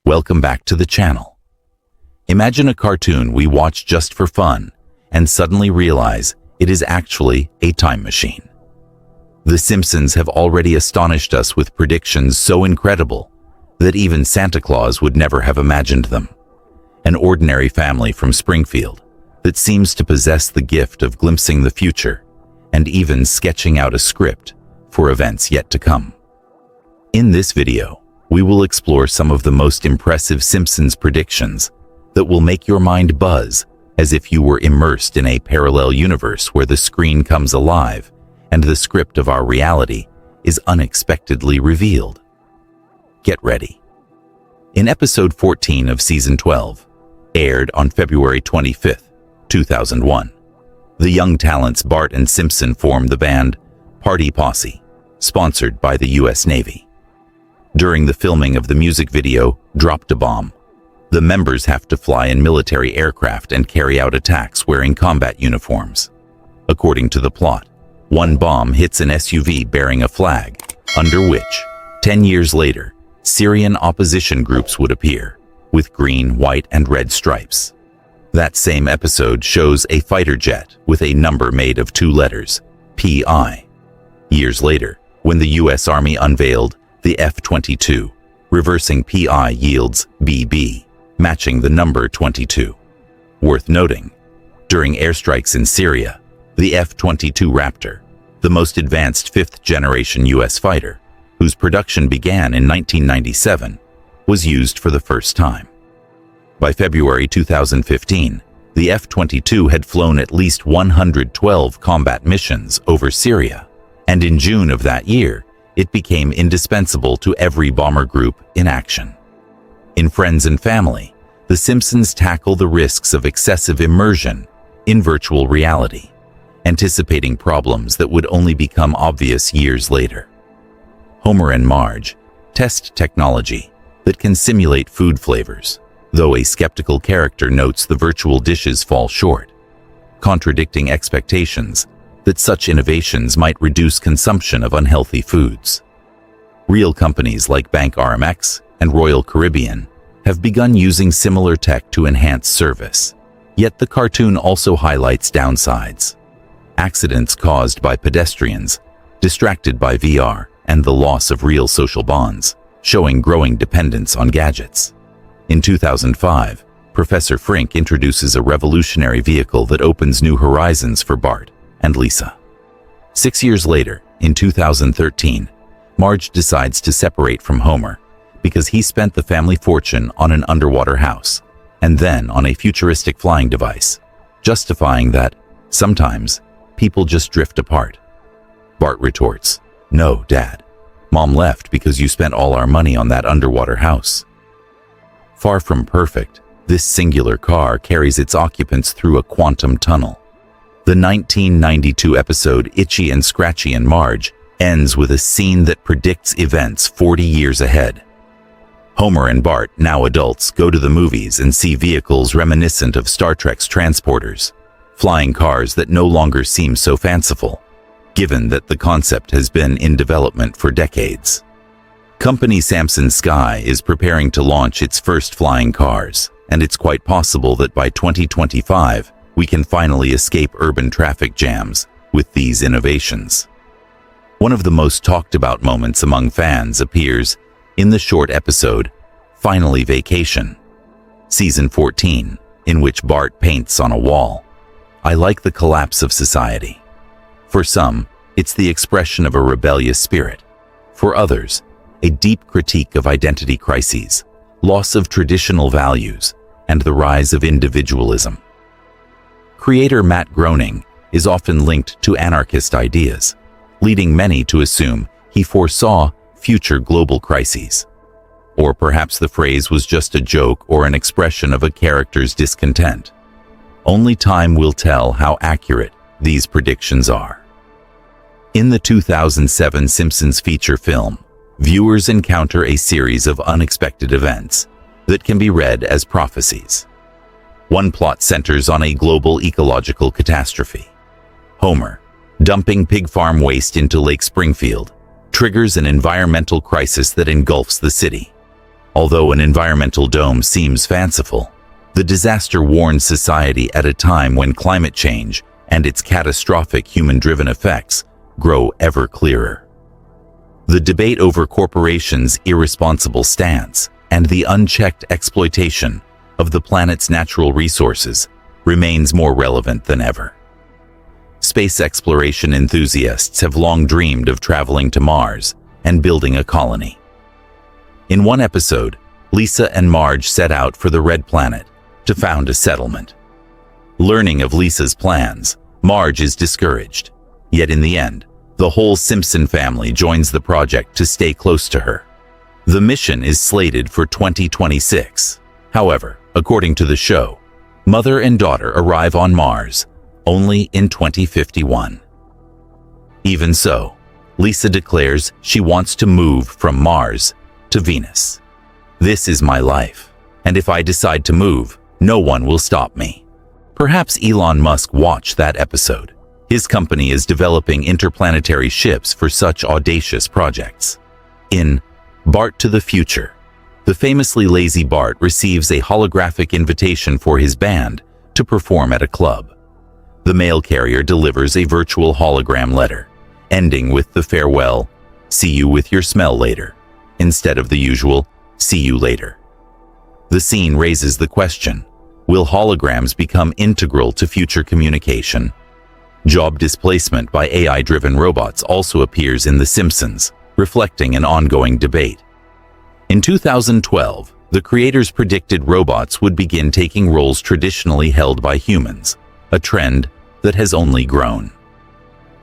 Welcome back to the channel. Imagine a cartoon we watch just for fun and suddenly realize it is actually a time machine. The Simpsons have already astonished us with predictions so incredible that even Santa Claus would never have imagined them. An ordinary family from Springfield that seems to possess the gift of glimpsing the future and even sketching out a script for events yet to come. In this video, we will explore some of the most impressive Simpsons predictions that will make your mind buzz as if you were immersed in a parallel universe where the screen comes alive and the script of our reality is unexpectedly revealed. Get ready. In episode 14 of season 12, aired on February 25th, 2001, the young talents Bart and Simpson form the band Party Posse, sponsored by the U.S. Navy. During the filming of the music video Dropped a Bomb, the members have to fly in military aircraft and carry out attacks wearing combat uniforms. According to the plot, one bomb hits an SUV bearing a flag, under which, 10 years later, Syrian opposition groups would appear, with green, white, and red stripes. That same episode shows a fighter jet with a number made of 2 letters, PI. Years later, when the U.S. Army unveiled the F-22, reversing PI yields BB, matching the number 22. Worth noting, during airstrikes in Syria, the F-22 Raptor, the most advanced 5th-generation U.S. fighter, whose production began in 1997, was used for the first time. By February 2015, the F-22 had flown at least 112 combat missions over Syria, and in June of that year, it became indispensable to every bomber group in action. In Friends and Family, The Simpsons tackle the risks of excessive immersion in virtual reality, anticipating problems that would only become obvious years later. Homer and Marge test technology that can simulate food flavors, though a skeptical character notes the virtual dishes fall short, contradicting expectations that such innovations might reduce consumption of unhealthy foods. Real companies like Bank RMX and Royal Caribbean have begun using similar tech to enhance service, yet the cartoon also highlights downsides. Accidents caused by pedestrians, distracted by VR, and the loss of real social bonds, showing growing dependence on gadgets. In 2005, Professor Frink introduces a revolutionary vehicle that opens new horizons for Bart and Lisa. 6 years later, in 2013, Marge decides to separate from Homer because he spent the family fortune on an underwater house and then on a futuristic flying device, justifying that, sometimes, people just drift apart. Bart retorts, "No, Dad. Mom left because you spent all our money on that underwater house." Far from perfect, this singular car carries its occupants through a quantum tunnel. The 1992 episode Itchy and Scratchy and Marge ends with a scene that predicts events 40 years ahead. Homer and Bart, now adults, go to the movies and see vehicles reminiscent of Star Trek's transporters, flying cars that no longer seem so fanciful, given that the concept has been in development for decades. Company Samson Sky is preparing to launch its first flying cars, and it's quite possible that by 2025, we can finally escape urban traffic jams with these innovations. One of the most talked about moments among fans appears in the short episode Finally Vacation, season 14, in which Bart paints on a wall, "I like the collapse of society." For some, it's the expression of a rebellious spirit. For others, a deep critique of identity crises, loss of traditional values, and the rise of individualism. Creator Matt Groening is often linked to anarchist ideas, leading many to assume he foresaw future global crises. Or perhaps the phrase was just a joke or an expression of a character's discontent. Only time will tell how accurate these predictions are. In the 2007 Simpsons feature film, viewers encounter a series of unexpected events that can be read as prophecies. One plot centers on a global ecological catastrophe. Homer, dumping pig farm waste into Lake Springfield, triggers an environmental crisis that engulfs the city. Although an environmental dome seems fanciful, the disaster warned society at a time when climate change and its catastrophic human-driven effects grow ever clearer. The debate over corporations' irresponsible stance and the unchecked exploitation of the planet's natural resources remains more relevant than ever. Space exploration enthusiasts have long dreamed of traveling to Mars and building a colony. In one episode, Lisa and Marge set out for the Red Planet to found a settlement. Learning of Lisa's plans, Marge is discouraged. Yet in the end, the whole Simpson family joins the project to stay close to her. The mission is slated for 2026. However, according to the show, mother and daughter arrive on Mars only in 2051. Even so, Lisa declares she wants to move from Mars to Venus. "This is my life, and if I decide to move, no one will stop me." Perhaps Elon Musk watched that episode. His company is developing interplanetary ships for such audacious projects. In Bart to the Future, the famously lazy Bart receives a holographic invitation for his band to perform at a club. The mail carrier delivers a virtual hologram letter, ending with the farewell, "See you with your smell later," instead of the usual, "See you later." The scene raises the question, will holograms become integral to future communication? Job displacement by AI-driven robots also appears in The Simpsons, reflecting an ongoing debate. In 2012, the creators predicted robots would begin taking roles traditionally held by humans, a trend that has only grown.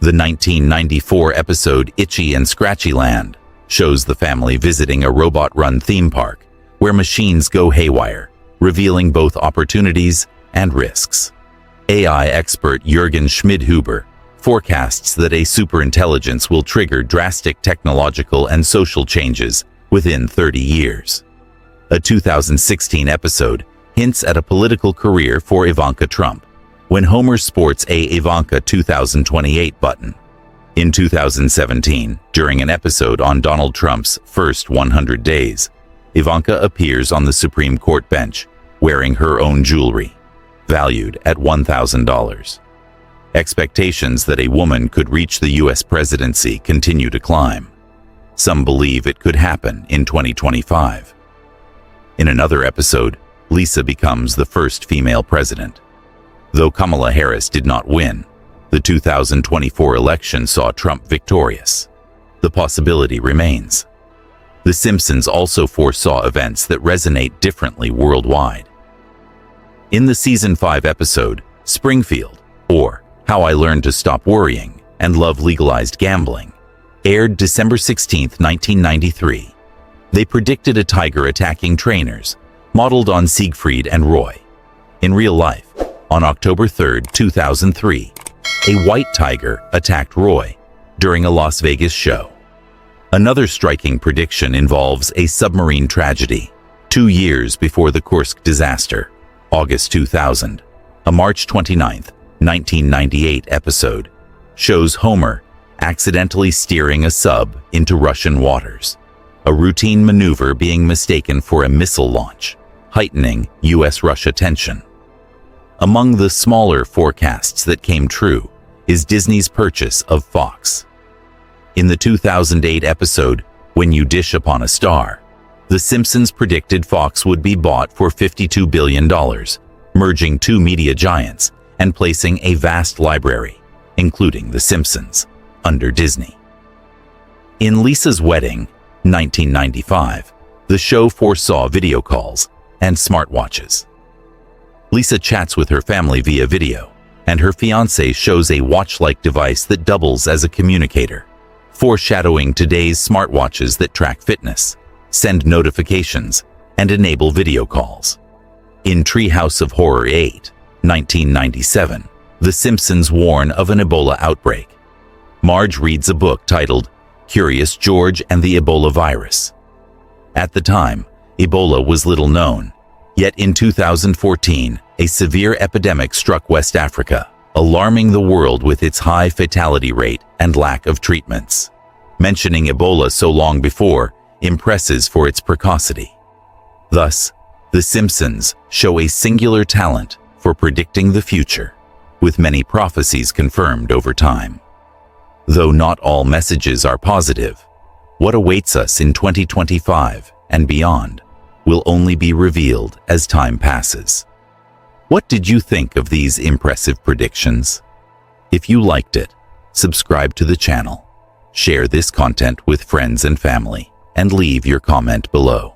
The 1994 episode Itchy and Scratchy Land shows the family visiting a robot-run theme park where machines go haywire, revealing both opportunities and risks. AI expert Jürgen Schmidhuber forecasts that a superintelligence will trigger drastic technological and social changes within 30 years. A 2016 episode hints at a political career for Ivanka Trump, when Homer sports a Ivanka 2028 button. In 2017, during an episode on Donald Trump's first 100 days, Ivanka appears on the Supreme Court bench wearing her own jewelry, valued at $1,000. Expectations that a woman could reach the U.S. presidency continue to climb. Some believe it could happen in 2025. In another episode, Lisa becomes the first female president. Though Kamala Harris did not win, the 2024 election saw Trump victorious. The possibility remains. The Simpsons also foresaw events that resonate differently worldwide. In the Season 5 episode, Springfield, or How I Learned to Stop Worrying and Love Legalized Gambling, aired December 16, 1993. They predicted a tiger attacking trainers, modeled on Siegfried and Roy. In real life, on October 3, 2003, a white tiger attacked Roy during a Las Vegas show. Another striking prediction involves a submarine tragedy. 2 years before the Kursk disaster, August 2000, a March 29, 1998 episode shows Homer accidentally steering a sub into Russian waters, a routine maneuver being mistaken for a missile launch, heightening U.S.-Russia tension. Among the smaller forecasts that came true is Disney's purchase of Fox. In the 2008 episode, When You Dish Upon a Star, The Simpsons predicted Fox would be bought for $52 billion, merging two media giants and placing a vast library, including The Simpsons, under Disney. In Lisa's Wedding, 1995, the show foresaw video calls and smartwatches. Lisa chats with her family via video, and her fiancé shows a watch-like device that doubles as a communicator, foreshadowing today's smartwatches that track fitness, send notifications, and enable video calls. In Treehouse of Horror 8, 1997, The Simpsons warn of an Ebola outbreak. Marge reads a book titled Curious George and the Ebola Virus. At the time, Ebola was little known, yet in 2014, a severe epidemic struck West Africa, alarming the world with its high fatality rate and lack of treatments. Mentioning Ebola so long before impresses for its precocity. Thus, The Simpsons show a singular talent for predicting the future, with many prophecies confirmed over time. Though not all messages are positive, what awaits us in 2025 and beyond will only be revealed as time passes. What did you think of these impressive predictions? If you liked it, subscribe to the channel, share this content with friends and family, and leave your comment below.